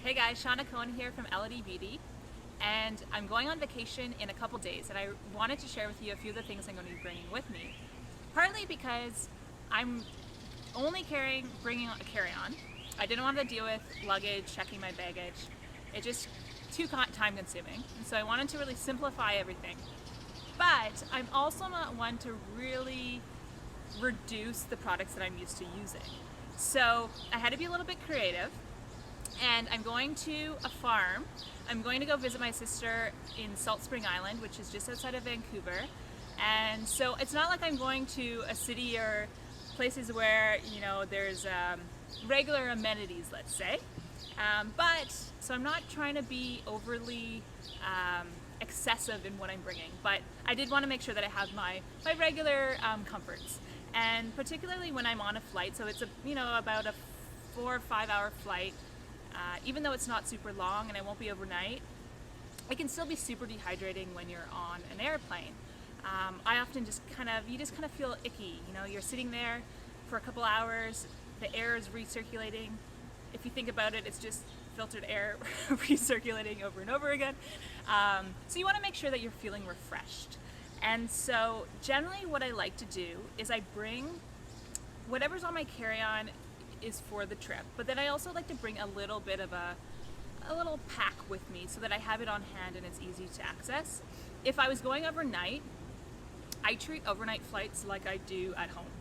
Hey guys, Seanna Cohen here from Elodie Beauty, and I'm going on vacation in a couple days, and I wanted to share with you a few of the things I'm going to be bringing with me. Partly because I'm only bringing a carry-on. I didn't want to deal with luggage, checking my baggage. It's just too time consuming, and so I wanted to really simplify everything. But I'm also not one to really reduce the products that I'm used to using. So I had to be a little bit creative. And I'm going to a farm. I'm going to go visit my sister in Salt Spring Island, which is just outside of Vancouver. And so it's not like I'm going to a city or places where, there's regular amenities, let's say. So I'm not trying to be overly excessive in what I'm bringing, but I did want to make sure that I have my regular comforts. And particularly when I'm on a flight, so it's about a 4 or 5 hour flight. Even though it's not super long and I won't be overnight, it can still be super dehydrating when you're on an airplane. I often just kind of feel icky. You're sitting there for a couple hours, the air is recirculating. If you think about it, it's just filtered air recirculating over and over again. So you want to make sure that you're feeling refreshed. And so generally what I like to do is I bring whatever's on my carry-on is for the trip, but then I also like to bring a little bit of a little pack with me so that I have it on hand and it's easy to access. If I was going overnight, I treat overnight flights like I do at home.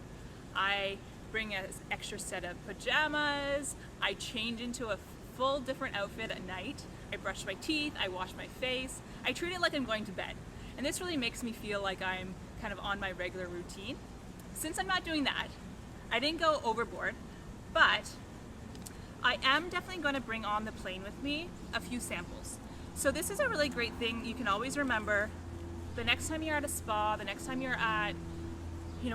I bring an extra set of pajamas, I change into a full different outfit at night, I brush my teeth, I wash my face, I treat it like I'm going to bed. And this really makes me feel like I'm kind of on my regular routine. Since I'm not doing that, I didn't go overboard. But I am definitely going to bring on the plane with me a few samples. So this is a really great thing you can always remember the next time you're at a spa, the next time you're at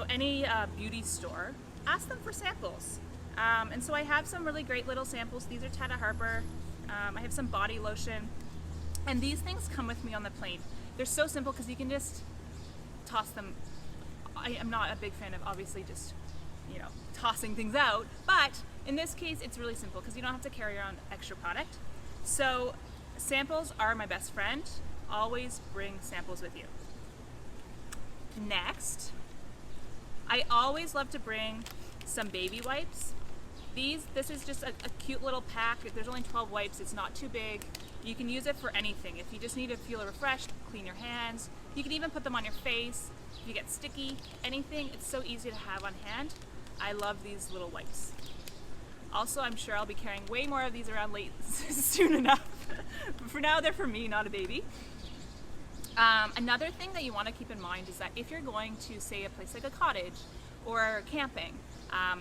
any beauty store, ask them for samples. And so I have some really great little samples. These are Tata Harper. I have some body lotion. And these things come with me on the plane. They're so simple because you can just toss them. I am not a big fan of obviously just tossing things out, but in this case it's really simple because you don't have to carry around extra product. So samples are my best friend. Always bring samples with you. Next, I always love to bring some baby wipes. This is just a cute little pack. There's only 12 wipes. It's not too big. You can use it for anything. If you just need to feel refreshed, clean your hands. You can even put them on your face. If you get sticky, anything, it's so easy to have on hand. I love these little wipes. Also, I'm sure I'll be carrying way more of these around soon enough. But for now, they're for me, not a baby. Another thing that you want to keep in mind is that if you're going to, say, a place like a cottage or camping,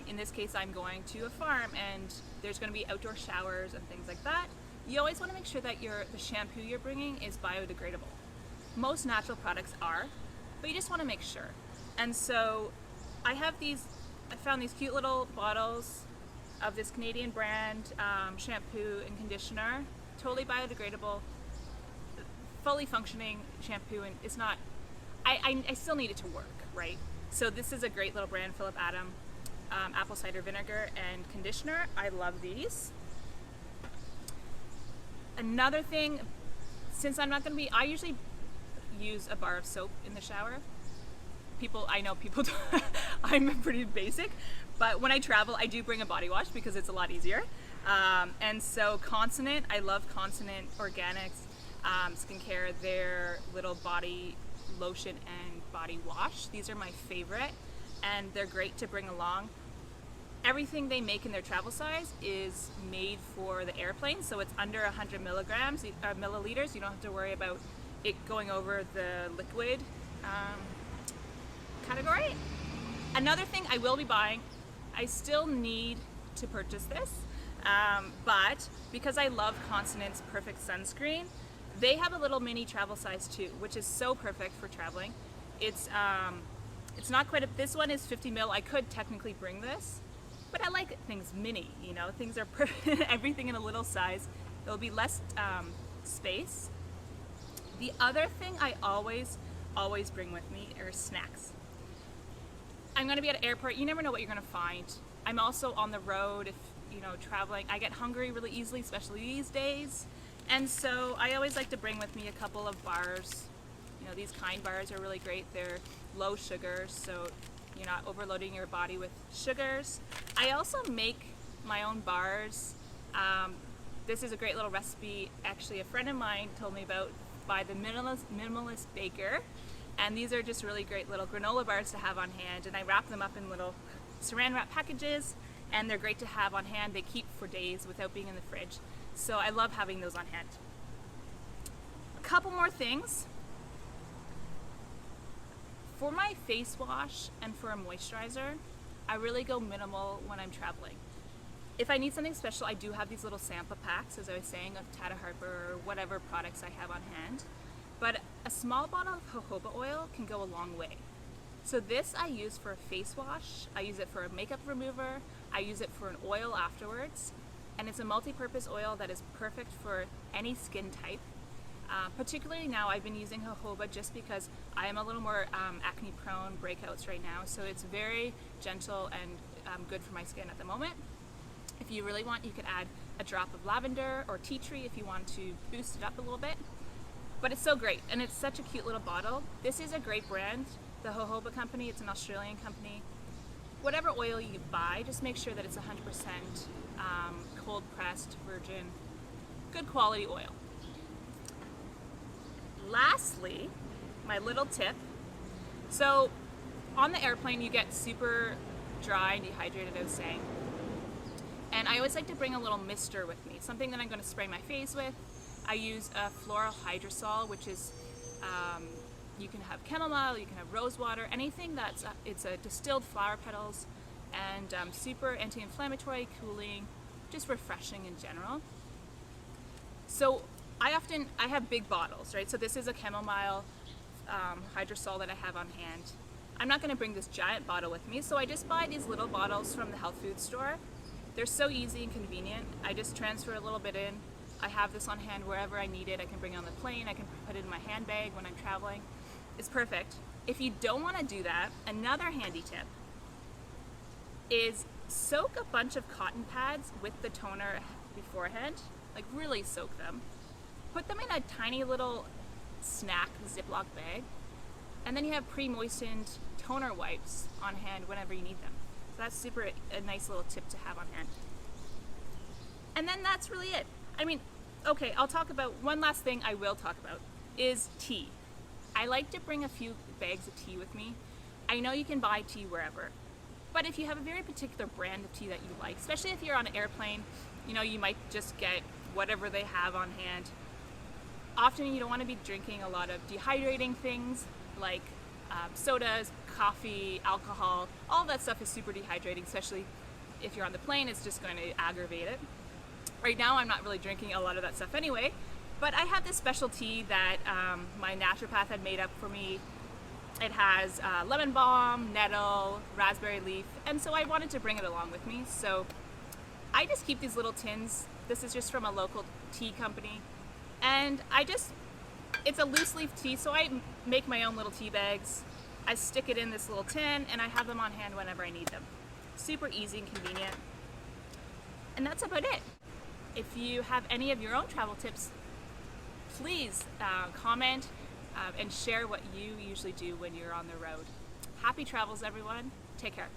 in this case, I'm going to a farm and there's going to be outdoor showers and things like that, you always want to make sure that the shampoo you're bringing is biodegradable. Most natural products are, but you just want to make sure. And so I found these cute little bottles of this Canadian brand shampoo and conditioner, totally biodegradable, fully functioning shampoo, and it's not, I still need it to work, right? So this is a great little brand, Philip Adam, apple cider vinegar and conditioner. I love these. Another thing, since I'm not going to I usually use a bar of soap in the shower. I know people I'm pretty basic, but when I travel, I do bring a body wash because it's a lot easier. And so Consonant, I love Consonant Organics skincare, their little body lotion and body wash. These are my favorite, and they're great to bring along. Everything they make in their travel size is made for the airplane, so it's under 100 milliliters. You don't have to worry about it going over the liquid category. Another thing I will be buying, I still need to purchase this, but because I love Consonant's Perfect Sunscreen, they have a little mini travel size too, which is so perfect for traveling. It's not quite this one is 50 mil. I could technically bring this, but I like things mini, things are everything in a little size. There'll be less space. The other thing I always bring with me are snacks. I'm going to be at an airport. You never know what you're going to find. I'm also on the road. If traveling. I get hungry really easily, especially these days. And so I always like to bring with me a couple of bars. These Kind bars are really great. They're low sugar, so you're not overloading your body with sugars. I also make my own bars. This is a great little recipe, actually a friend of mine told me about, by the Minimalist Baker. And these are just really great little granola bars to have on hand. And I wrap them up in little saran wrap packages, and they're great to have on hand. They keep for days without being in the fridge. So I love having those on hand. A couple more things. For my face wash and for a moisturizer, I really go minimal when I'm traveling. If I need something special, I do have these little sample packs, as I was saying, of Tata Harper or whatever products I have on hand. But a small bottle of jojoba oil can go a long way. So this I use for a face wash, I use it for a makeup remover, I use it for an oil afterwards, and it's a multi-purpose oil that is perfect for any skin type. Particularly now I've been using jojoba just because I am a little more acne prone, breakouts right now, so it's very gentle and good for my skin at the moment. If you really want, you could add a drop of lavender or tea tree if you want to boost it up a little bit. But it's so great, and it's such a cute little bottle. This is a great brand, the Jojoba Company. It's an Australian company. Whatever oil you buy, just make sure that it's 100% cold pressed, virgin, good quality oil. Lastly, my little tip. So on the airplane, you get super dry and dehydrated, I was saying. And I always like to bring a little mister with me, something that I'm going to spray my face with. I use a floral hydrosol, which is, you can have chamomile, you can have rose water, anything that's, it's a distilled flower petals, and super anti-inflammatory, cooling, just refreshing in general. So I have big bottles, right? So this is a chamomile hydrosol that I have on hand. I'm not going to bring this giant bottle with me, so I just buy these little bottles from the health food store. They're so easy and convenient. I just transfer a little bit in. I have this on hand wherever I need it. I can bring it on the plane. I can put it in my handbag when I'm traveling. It's perfect. If you don't want to do that, another handy tip is soak a bunch of cotton pads with the toner beforehand. Like really soak them. Put them in a tiny little snack Ziploc bag. And then you have pre-moistened toner wipes on hand whenever you need them. So that's a nice little tip to have on hand. And then that's really it. I mean, okay, I'll talk about one last thing I will talk about is tea. I like to bring a few bags of tea with me. I know you can buy tea wherever, but if you have a very particular brand of tea that you like, especially if you're on an airplane, you might just get whatever they have on hand. Often you don't want to be drinking a lot of dehydrating things like sodas, coffee, alcohol. All that stuff is super dehydrating, especially if you're on the plane. It's just going to aggravate it. Right now I'm not really drinking a lot of that stuff anyway, but I have this special tea that my naturopath had made up for me. It has lemon balm, nettle, raspberry leaf, and so I wanted to bring it along with me. So I just keep these little tins. This is just from a local tea company, and it's a loose leaf tea, so I make my own little tea bags. I stick it in this little tin, and I have them on hand whenever I need them. Super easy and convenient. And that's about it. If you have any of your own travel tips, please comment and share what you usually do when you're on the road. Happy travels, everyone. Take care.